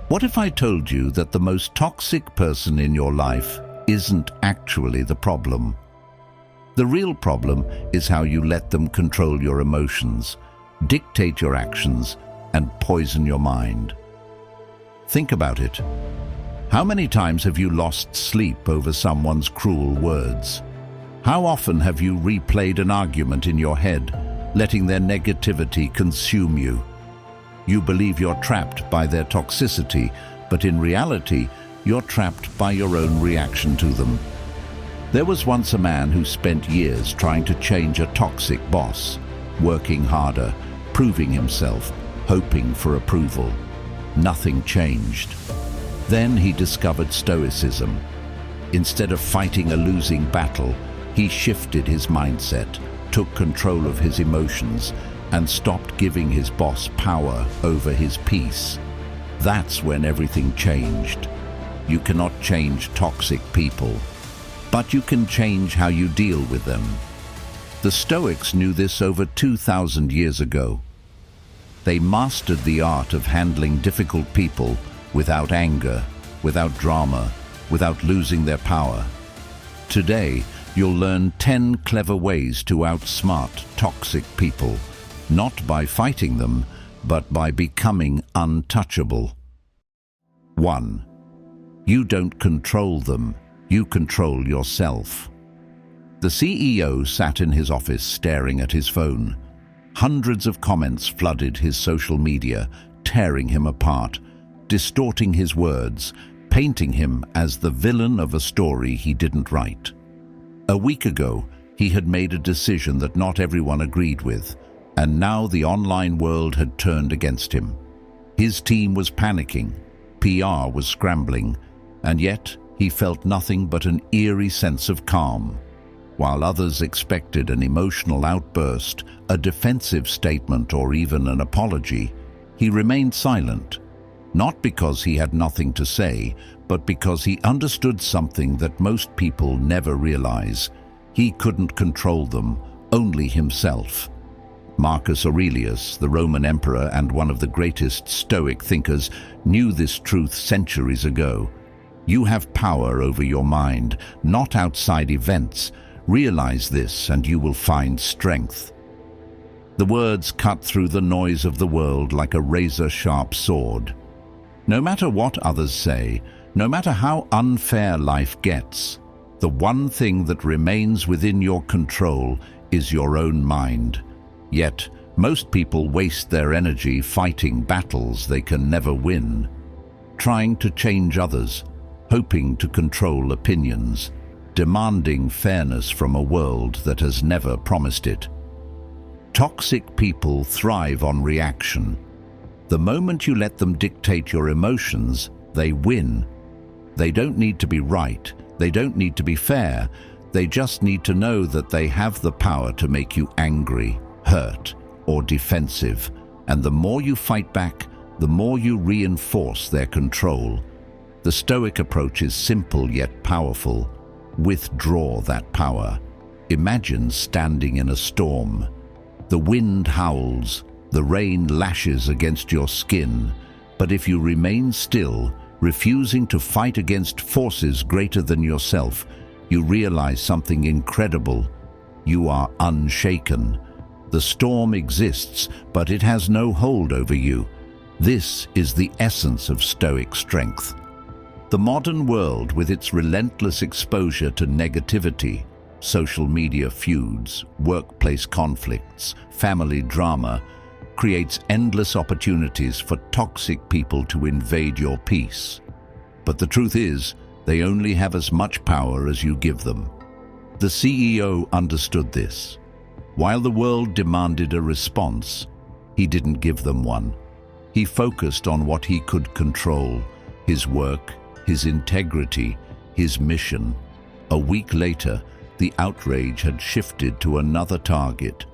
What if I told you that the most toxic person in your life isn't actually the problem? The real problem is how you let them control your emotions, dictate your actions, and poison your mind. Think about it. How many times have you lost sleep over someone's cruel words? How often have you replayed an argument in your head, letting their negativity consume you? You believe you're trapped by their toxicity, but in reality, you're trapped by your own reaction to them. There was once a man who spent years trying to change a toxic boss, working harder, proving himself, hoping for approval. Nothing changed. Then he discovered Stoicism. Instead of fighting a losing battle, he shifted his mindset, took control of his emotions, and stopped giving his boss power over his peace. That's when everything changed. You cannot change toxic people, but you can change how you deal with them. The Stoics knew this over 2,000 years ago. They mastered the art of handling difficult people without anger, without drama, without losing their power. Today, you'll learn 10 clever ways to outsmart toxic people, not by fighting them, but by becoming untouchable. 1. You don't control them, you control yourself. The CEO sat in his office staring at his phone. Hundreds of comments flooded his social media, tearing him apart, distorting his words, painting him as the villain of a story he didn't write. A week ago, he had made a decision that not everyone agreed with, and now the online world had turned against him. His team was panicking, PR was scrambling, and yet he felt nothing but an eerie sense of calm. While others expected an emotional outburst, a defensive statement, or even an apology, he remained silent, not because he had nothing to say, but because he understood something that most people never realize. He couldn't control them, only himself. Marcus Aurelius, the Roman emperor and one of the greatest Stoic thinkers, knew this truth centuries ago. You have power over your mind, not outside events. Realize this and you will find strength. The words cut through the noise of the world like a razor-sharp sword. No matter what others say, no matter how unfair life gets, the one thing that remains within your control is your own mind. Yet, most people waste their energy fighting battles they can never win, trying to change others, hoping to control opinions, demanding fairness from a world that has never promised it. Toxic people thrive on reaction. The moment you let them dictate your emotions, they win. They don't need to be right, they don't need to be fair, they just need to know that they have the power to make you angry, hurt, or defensive, and the more you fight back, the more you reinforce their control. The Stoic approach is simple yet powerful. Withdraw that power. Imagine standing in a storm. The wind howls, the rain lashes against your skin, but if you remain still, refusing to fight against forces greater than yourself, you realize something incredible. You are unshaken. The storm exists, but it has no hold over you. This is the essence of Stoic strength. The modern world, with its relentless exposure to negativity, social media feuds, workplace conflicts, family drama, creates endless opportunities for toxic people to invade your peace. But the truth is, they only have as much power as you give them. The CEO understood this. While the world demanded a response, he didn't give them one. He focused on what he could control: his work, his integrity, his mission. A week later, the outrage had shifted to another target.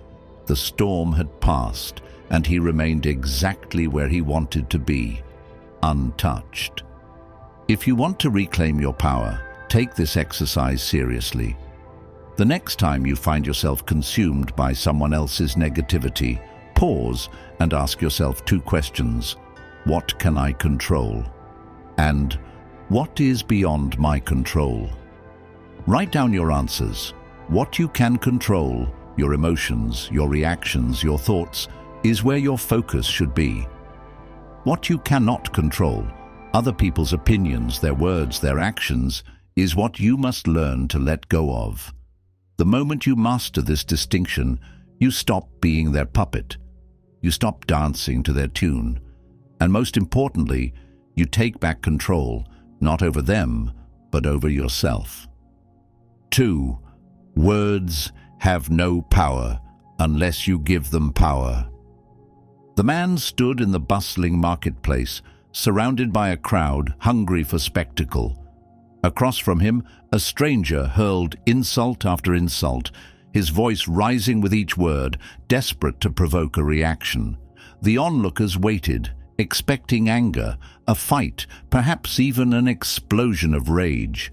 The storm had passed, and he remained exactly where he wanted to be, untouched. If you want to reclaim your power, take this exercise seriously. The next time you find yourself consumed by someone else's negativity, pause and ask yourself 2 questions. What can I control? And what is beyond my control? Write down your answers. What you can control, your emotions, your reactions, your thoughts, is where your focus should be. What you cannot control, other people's opinions, their words, their actions, is what you must learn to let go of. The moment you master this distinction, you stop being their puppet. You stop dancing to their tune. And most importantly, you take back control, not over them, but over yourself. 2. Words have no power unless you give them power. The man stood in the bustling marketplace, surrounded by a crowd hungry for spectacle. Across from him, a stranger hurled insult after insult, his voice rising with each word, desperate to provoke a reaction. The onlookers waited, expecting anger, a fight, perhaps even an explosion of rage.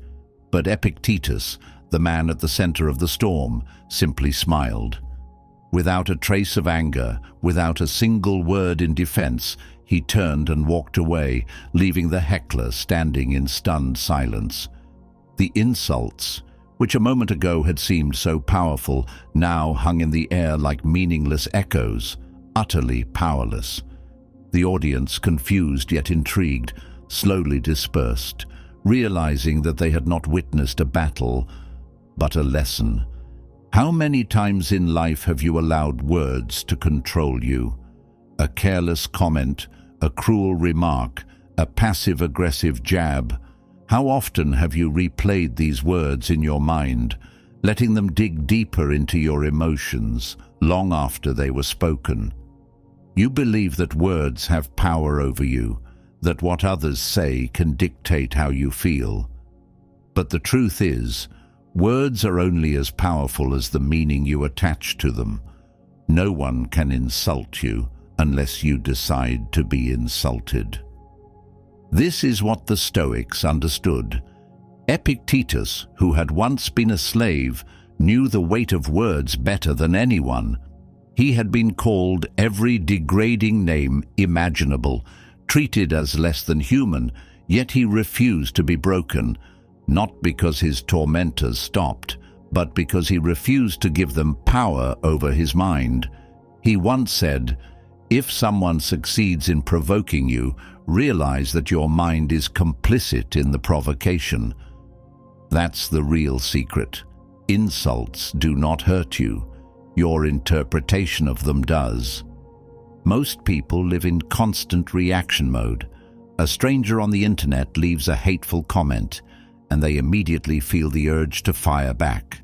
But Epictetus, the man at the center of the storm, simply smiled. Without a trace of anger, without a single word in defense, he turned and walked away, leaving the heckler standing in stunned silence. The insults, which a moment ago had seemed so powerful, now hung in the air like meaningless echoes, utterly powerless. The audience, confused yet intrigued, slowly dispersed, realizing that they had not witnessed a battle, but a lesson. How many times in life have you allowed words to control you? A careless comment, a cruel remark, a passive-aggressive jab. How often have you replayed these words in your mind, letting them dig deeper into your emotions, long after they were spoken? You believe that words have power over you, that what others say can dictate how you feel. But the truth is, words are only as powerful as the meaning you attach to them. No one can insult you unless you decide to be insulted. This is what the Stoics understood. Epictetus, who had once been a slave, knew the weight of words better than anyone. He had been called every degrading name imaginable, treated as less than human, yet he refused to be broken, not because his tormentors stopped, but because he refused to give them power over his mind. He once said, "If someone succeeds in provoking you, realize that your mind is complicit in the provocation." That's the real secret. Insults do not hurt you. Your interpretation of them does. Most people live in constant reaction mode. A stranger on the internet leaves a hateful comment, and they immediately feel the urge to fire back.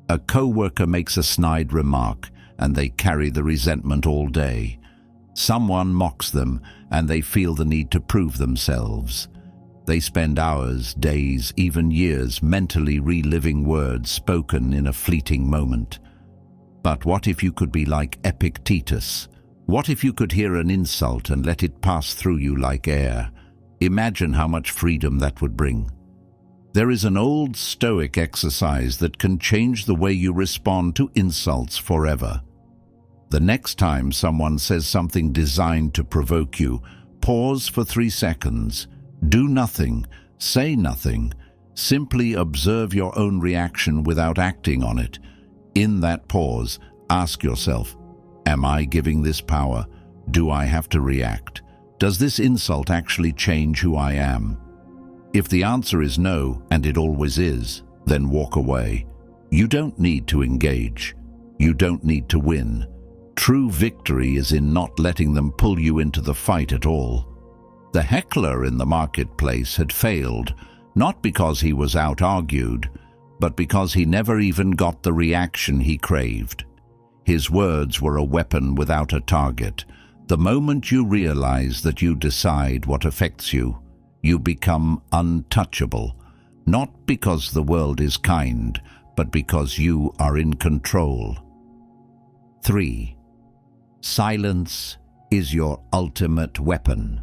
A co-worker makes a snide remark, and they carry the resentment all day. Someone mocks them, and they feel the need to prove themselves. They spend hours, days, even years mentally reliving words spoken in a fleeting moment. But what if you could be like Epictetus? What if you could hear an insult and let it pass through you like air? Imagine how much freedom that would bring. There is an old Stoic exercise that can change the way you respond to insults forever. The next time someone says something designed to provoke you, pause for 3 seconds. Do nothing, say nothing. Simply observe your own reaction without acting on it. In that pause, ask yourself, am I giving this power? Do I have to react? Does this insult actually change who I am? If the answer is no, and it always is, then walk away. You don't need to engage. You don't need to win. True victory is in not letting them pull you into the fight at all. The heckler in the marketplace had failed, not because he was out-argued, but because he never even got the reaction he craved. His words were a weapon without a target. The moment you realize that you decide what affects you, you become untouchable, not because the world is kind, but because you are in control. 3. Silence is your ultimate weapon.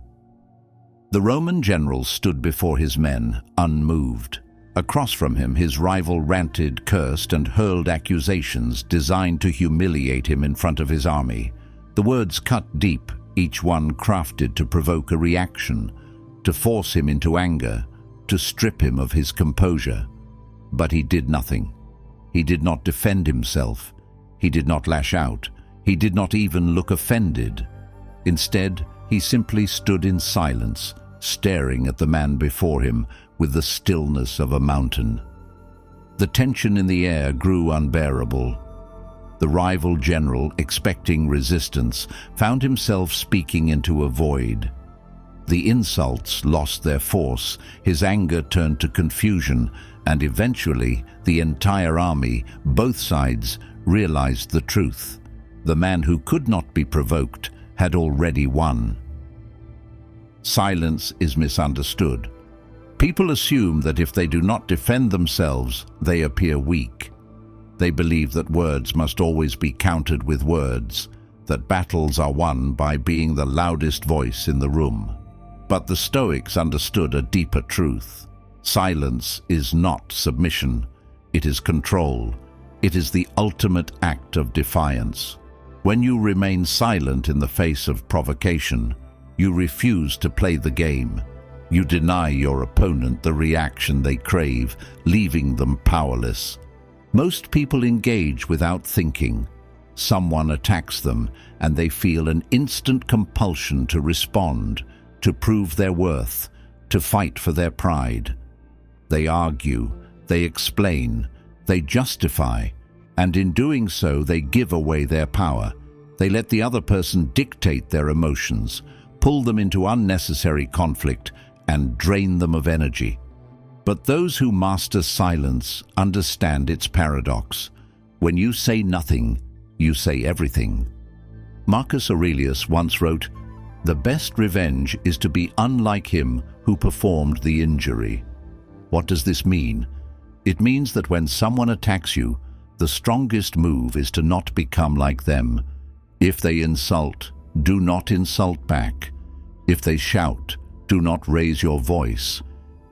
The Roman general stood before his men, unmoved. Across from him, his rival ranted, cursed, and hurled accusations designed to humiliate him in front of his army. The words cut deep, each one crafted to provoke a reaction. to force him into anger, to strip him of his composure. But he did nothing. He did not defend himself. He did not lash out. He did not even look offended. Instead, he simply stood in silence, staring at the man before him with the stillness of a mountain. The tension in the air grew unbearable. The rival general, expecting resistance, found himself speaking into a void. The insults lost their force, his anger turned to confusion, and eventually the entire army, both sides, realized the truth. The man who could not be provoked had already won. Silence is misunderstood. People assume that if they do not defend themselves, they appear weak. They believe that words must always be countered with words, that battles are won by being the loudest voice in the room. But the Stoics understood a deeper truth. Silence is not submission. It is control. It is the ultimate act of defiance. When you remain silent in the face of provocation, you refuse to play the game. You deny your opponent the reaction they crave, leaving them powerless. Most people engage without thinking. Someone attacks them, and they feel an instant compulsion to respond, to prove their worth, to fight for their pride. They argue, they explain, they justify, and in doing so they give away their power. They let the other person dictate their emotions, pull them into unnecessary conflict, and drain them of energy. But those who master silence understand its paradox. When you say nothing, you say everything. Marcus Aurelius once wrote, "The best revenge is to be unlike him who performed the injury." What does this mean? It means that when someone attacks you, the strongest move is to not become like them. If they insult, do not insult back. If they shout, do not raise your voice.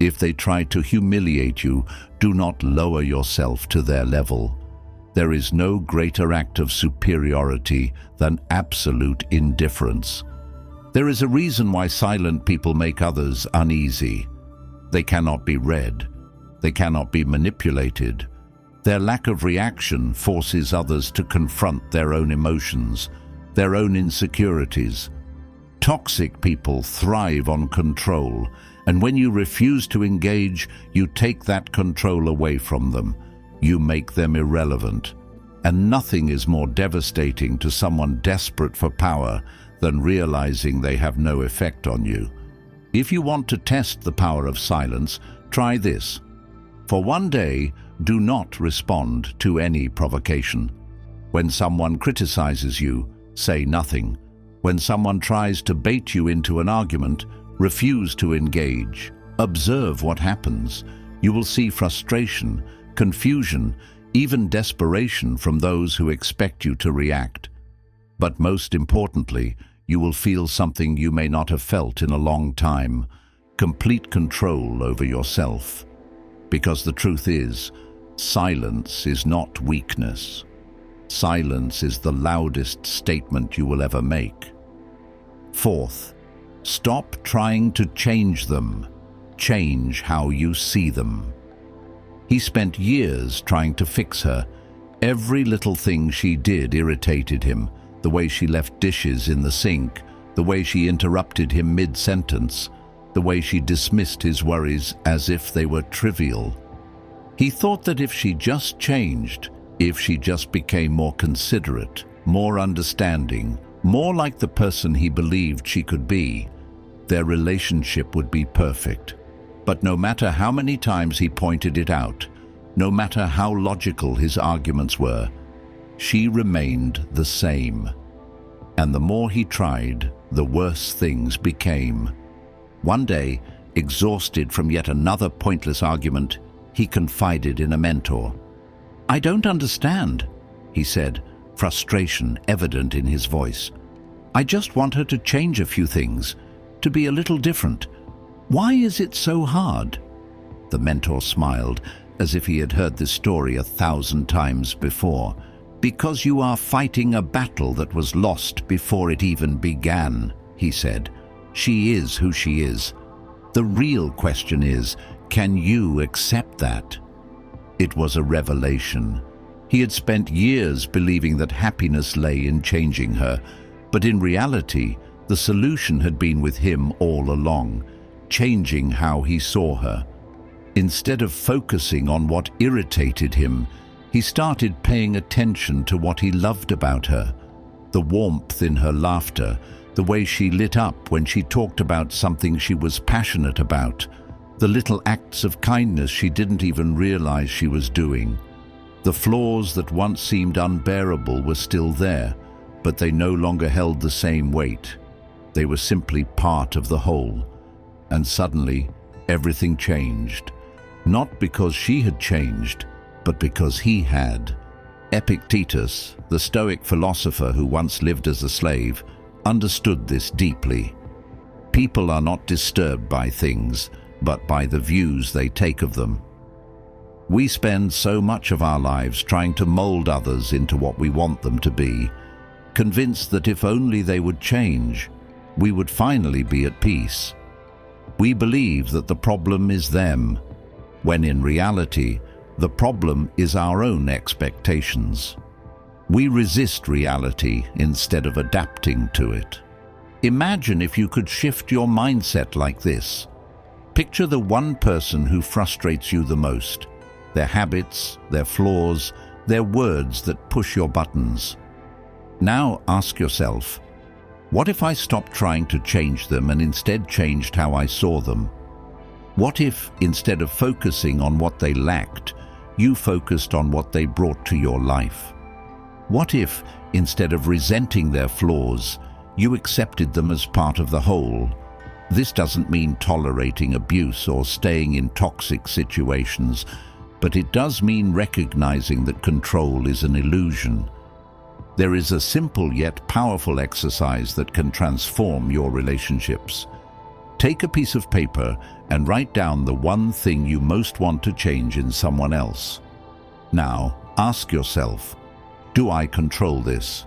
If they try to humiliate you, do not lower yourself to their level. There is no greater act of superiority than absolute indifference. There is a reason why silent people make others uneasy. They cannot be read. They cannot be manipulated. Their lack of reaction forces others to confront their own emotions, their own insecurities. Toxic people thrive on control, and when you refuse to engage, you take that control away from them. You make them irrelevant. And nothing is more devastating to someone desperate for power than realizing they have no effect on you. If you want to test the power of silence, try this. For one day, do not respond to any provocation. When someone criticizes you, say nothing. When someone tries to bait you into an argument, refuse to engage. Observe what happens. You will see frustration, confusion, even desperation from those who expect you to react. But most importantly, you will feel something you may not have felt in a long time, complete control over yourself. Because the truth is, silence is not weakness. Silence is the loudest statement you will ever make. Fourth, stop trying to change them. Change how you see them. He spent years trying to fix her. Every little thing she did irritated him. The way she left dishes in the sink, the way she interrupted him mid-sentence, the way she dismissed his worries as if they were trivial. He thought that if she just changed, if she just became more considerate, more understanding, more like the person he believed she could be, their relationship would be perfect. But no matter how many times he pointed it out, no matter how logical his arguments were, she remained the same. And the more he tried, the worse things became. One day, exhausted from yet another pointless argument, he confided in a mentor. "I don't understand," he said, frustration evident in his voice. "I just want her to change a few things, to be a little different. Why is it so hard?" The mentor smiled, as if he had heard this story 1,000 times before. "Because you are fighting a battle that was lost before it even began," he said. "She is who she is. The real question is, can you accept that? It was a revelation. He had spent years believing that happiness lay in changing her, but in reality, the solution had been with him all along, changing how he saw her. Instead of focusing on what irritated him, he started paying attention to what he loved about her. The warmth in her laughter, the way she lit up when she talked about something she was passionate about, the little acts of kindness she didn't even realize she was doing. The flaws that once seemed unbearable were still there, but they no longer held the same weight. They were simply part of the whole. And suddenly, everything changed. Not because she had changed, but because he had. Epictetus, the Stoic philosopher who once lived as a slave, understood this deeply. People are not disturbed by things, but by the views they take of them. We spend so much of our lives trying to mold others into what we want them to be, convinced that if only they would change, we would finally be at peace. We believe that the problem is them, when in reality, the problem is our own expectations. We resist reality instead of adapting to it. Imagine if you could shift your mindset like this. Picture the one person who frustrates you the most, their habits, their flaws, their words that push your buttons. Now ask yourself, what if I stopped trying to change them and instead changed how I saw them? What if, instead of focusing on what they lacked, you focused on what they brought to your life? What if, instead of resenting their flaws, you accepted them as part of the whole? This doesn't mean tolerating abuse or staying in toxic situations, but it does mean recognizing that control is an illusion. There is a simple yet powerful exercise that can transform your relationships. Take a piece of paper and write down the one thing you most want to change in someone else. Now, ask yourself, do I control this?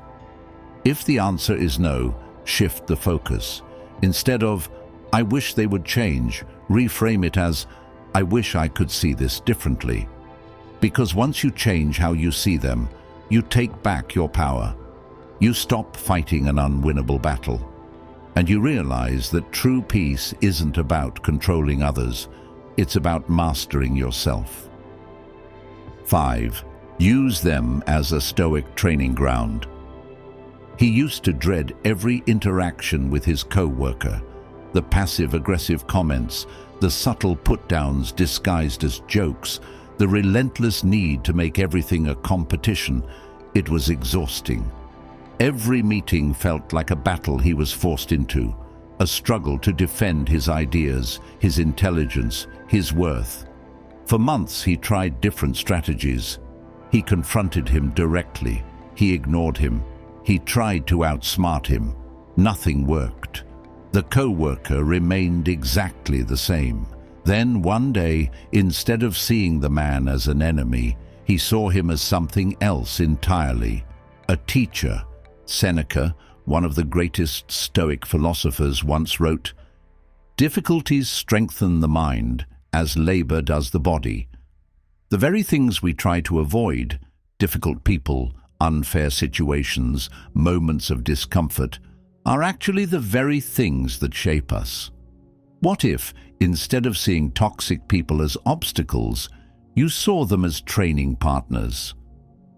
If the answer is no, shift the focus. Instead of, I wish they would change, reframe it as, I wish I could see this differently. Because once you change how you see them, you take back your power. You stop fighting an unwinnable battle. And you realize that true peace isn't about controlling others, it's about mastering yourself. 5. Use them as a Stoic training ground. He used to dread every interaction with his co-worker, the passive-aggressive comments, the subtle put-downs disguised as jokes, the relentless need to make everything a competition. It was exhausting. Every meeting felt like a battle he was forced into, a struggle to defend his ideas, his intelligence, his worth. For months he tried different strategies. He confronted him directly. He ignored him. He tried to outsmart him. Nothing worked. The co-worker remained exactly the same. Then one day, instead of seeing the man as an enemy, he saw him as something else entirely, a teacher. Seneca, one of the greatest Stoic philosophers, once wrote, "Difficulties strengthen the mind as labor does the body." The very things we try to avoid, difficult people, unfair situations, moments of discomfort, are actually the very things that shape us. What if, instead of seeing toxic people as obstacles, you saw them as training partners?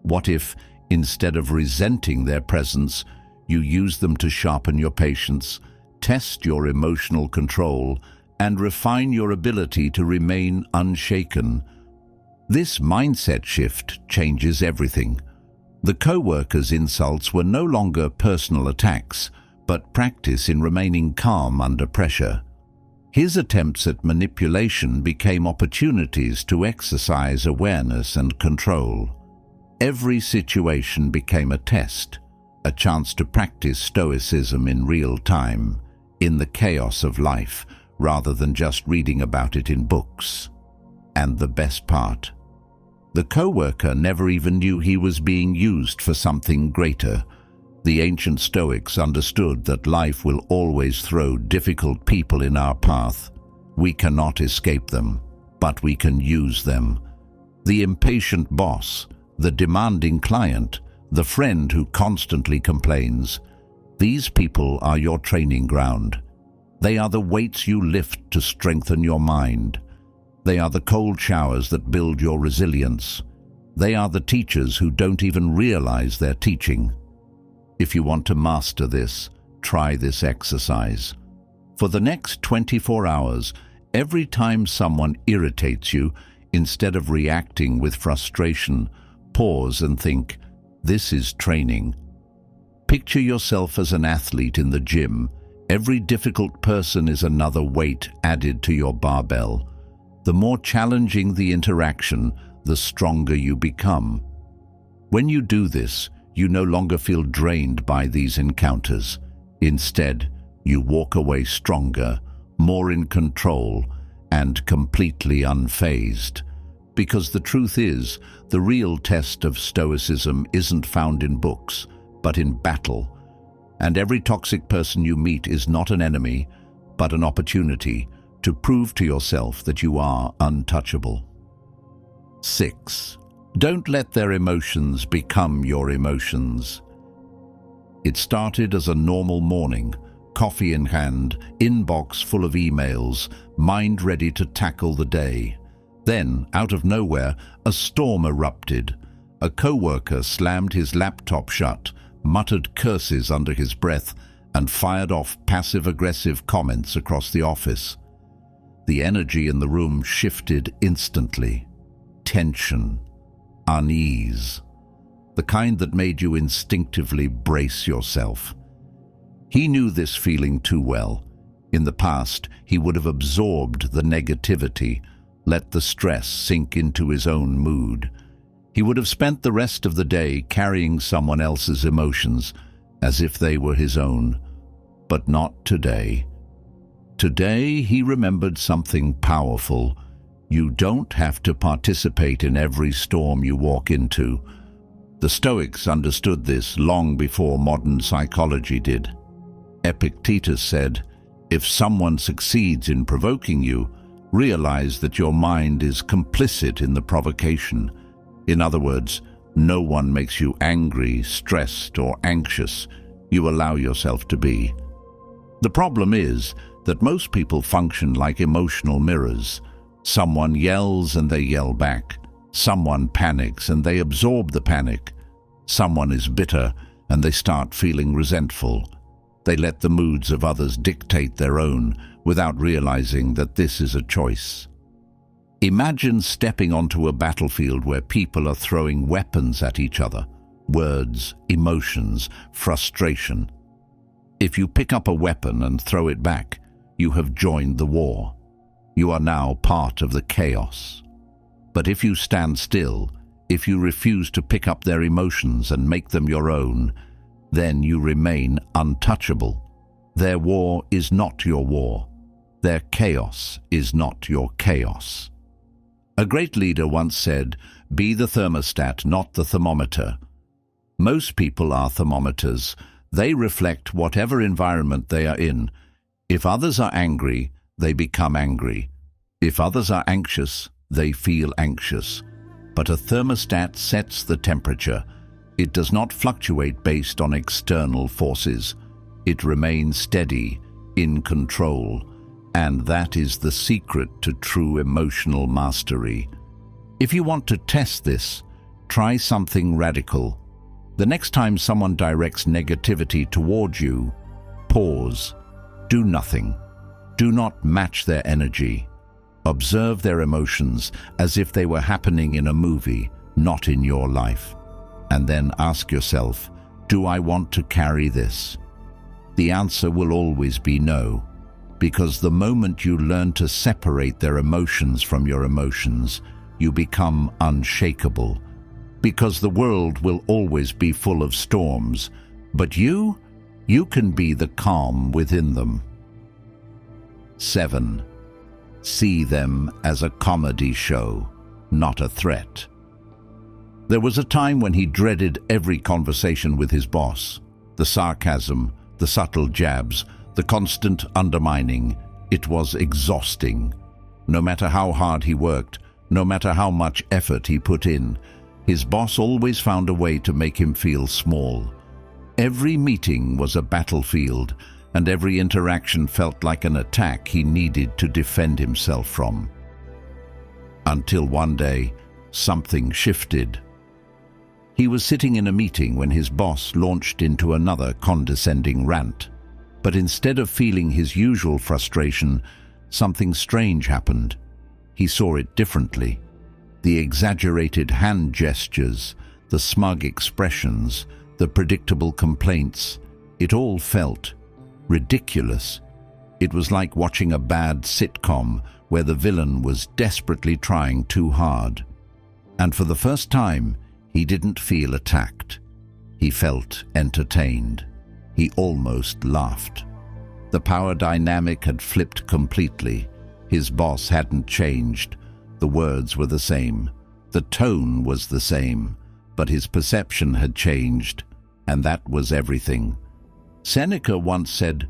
What if, instead of resenting their presence, you use them to sharpen your patience, test your emotional control, and refine your ability to remain unshaken? This mindset shift changes everything. The co-worker's insults were no longer personal attacks, but practice in remaining calm under pressure. His attempts at manipulation became opportunities to exercise awareness and control. Every situation became a test, a chance to practice Stoicism in real time, in the chaos of life, rather than just reading about it in books. And the best part, the co-worker never even knew he was being used for something greater. The ancient Stoics understood that life will always throw difficult people in our path. We cannot escape them, but we can use them. The impatient boss, the demanding client, the friend who constantly complains. These people are your training ground. They are the weights you lift to strengthen your mind. They are the cold showers that build your resilience. They are the teachers who don't even realize they're teaching. If you want to master this, try this exercise. For the next 24 hours, every time someone irritates you, instead of reacting with frustration, pause and think, this is training. Picture yourself as an athlete in the gym. Every difficult person is another weight added to your barbell. The more challenging the interaction, the stronger you become. When you do this, you no longer feel drained by these encounters. Instead, you walk away stronger, more in control, and completely unfazed. Because the truth is, the real test of Stoicism isn't found in books, but in battle. And every toxic person you meet is not an enemy, but an opportunity to prove to yourself that you are untouchable. 6. Don't let their emotions become your emotions. It started as a normal morning, coffee in hand, inbox full of emails, mind ready to tackle the day. Then, out of nowhere, a storm erupted. A coworker slammed his laptop shut, muttered curses under his breath, and fired off passive-aggressive comments across the office. The energy in the room shifted instantly. Tension, unease, the kind that made you instinctively brace yourself. He knew this feeling too well. In the past, he would have absorbed the negativity, let the stress sink into his own mood. He would have spent the rest of the day carrying someone else's emotions as if they were his own. But not today. Today, he remembered something powerful. You don't have to participate in every storm you walk into. The Stoics understood this long before modern psychology did. Epictetus said, if someone succeeds in provoking you, realize that your mind is complicit in the provocation. In other words, no one makes you angry, stressed, or anxious. You allow yourself to be. The problem is that most people function like emotional mirrors. Someone yells and they yell back. Someone panics and they absorb the panic. Someone is bitter and they start feeling resentful. They let the moods of others dictate their own without realizing that this is a choice. Imagine stepping onto a battlefield where people are throwing weapons at each other. Words, emotions, frustration. If you pick up a weapon and throw it back, you have joined the war. You are now part of the chaos. But if you stand still, if you refuse to pick up their emotions and make them your own, then you remain untouchable. Their war is not your war. Their chaos is not your chaos. A great leader once said, "Be the thermostat, not the thermometer." Most people are thermometers. They reflect whatever environment they are in. If others are angry, they become angry. If others are anxious, they feel anxious. But a thermostat sets the temperature. It does not fluctuate based on external forces. It remains steady, in control, and that is the secret to true emotional mastery. If you want to test this, try something radical. The next time someone directs negativity towards you, pause. Do nothing. Do not match their energy. Observe their emotions as if they were happening in a movie, not in your life. And then ask yourself, do I want to carry this? The answer will always be no, because the moment you learn to separate their emotions from your emotions, you become unshakable. Because the world will always be full of storms, but you can be the calm within them. 7. See them as a comedy show, not a threat. There was a time when he dreaded every conversation with his boss. The sarcasm, the subtle jabs, the constant undermining. It was exhausting. No matter how hard he worked, no matter how much effort he put in, his boss always found a way to make him feel small. Every meeting was a battlefield, and every interaction felt like an attack he needed to defend himself from. Until one day, something shifted. He was sitting in a meeting when his boss launched into another condescending rant. But instead of feeling his usual frustration, something strange happened. He saw it differently. The exaggerated hand gestures, the smug expressions, the predictable complaints, it all felt ridiculous. It was like watching a bad sitcom where the villain was desperately trying too hard. And for the first time, he didn't feel attacked. He felt entertained. He almost laughed. The power dynamic had flipped completely. His boss hadn't changed. The words were the same. The tone was the same. But his perception had changed, and that was everything. Seneca once said,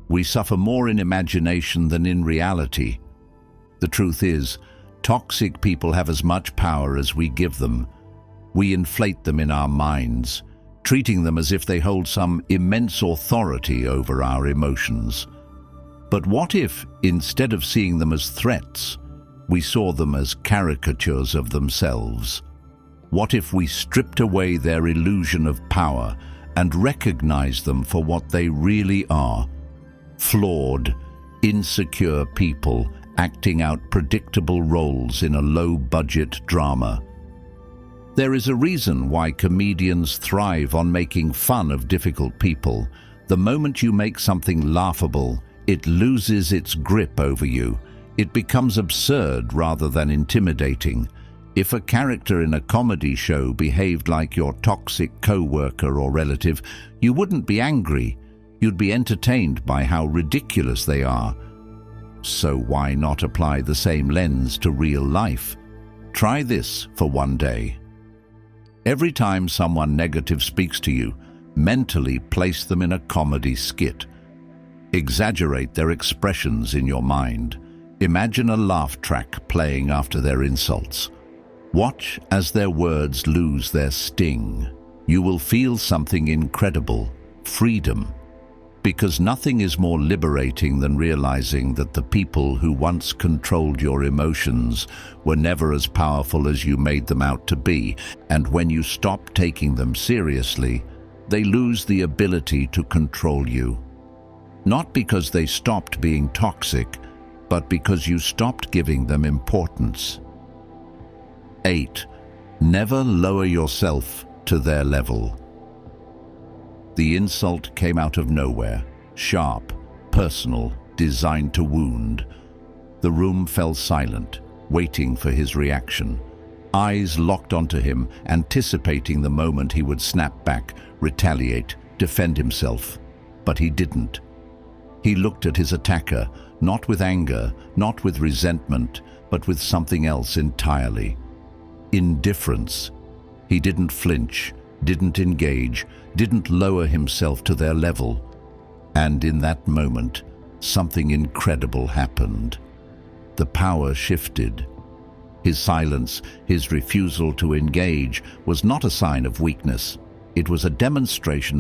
"We suffer more in imagination than in reality." The truth is, toxic people have as much power as we give them. We inflate them in our minds, treating them as if they hold some immense authority over our emotions. But what if, instead of seeing them as threats, we saw them as caricatures of themselves? What if we stripped away their illusion of power and recognized them for what they really are? Flawed, insecure people acting out predictable roles in a low-budget drama. There is a reason why comedians thrive on making fun of difficult people. The moment you make something laughable, it loses its grip over you. It becomes absurd rather than intimidating. If a character in a comedy show behaved like your toxic co-worker or relative, you wouldn't be angry. You'd be entertained by how ridiculous they are. So why not apply the same lens to real life? Try this for one day. Every time someone negative speaks to you, mentally place them in a comedy skit. Exaggerate their expressions in your mind. Imagine a laugh track playing after their insults. Watch as their words lose their sting. You will feel something incredible, freedom. Because nothing is more liberating than realizing that the people who once controlled your emotions were never as powerful as you made them out to be, and when you stop taking them seriously, they lose the ability to control you. Not because they stopped being toxic, but because you stopped giving them importance. 8. Never lower yourself to their level. The insult came out of nowhere, sharp, personal, designed to wound. The room fell silent, waiting for his reaction. Eyes locked onto him, anticipating the moment he would snap back, retaliate, defend himself. But he didn't. He looked at his attacker, not with anger, not with resentment, but with something else entirely. Indifference. He didn't flinch, didn't engage, didn't lower himself to their level. And in that moment, something incredible happened. The power shifted. His silence, his refusal to engage, was not a sign of weakness. It was a demonstration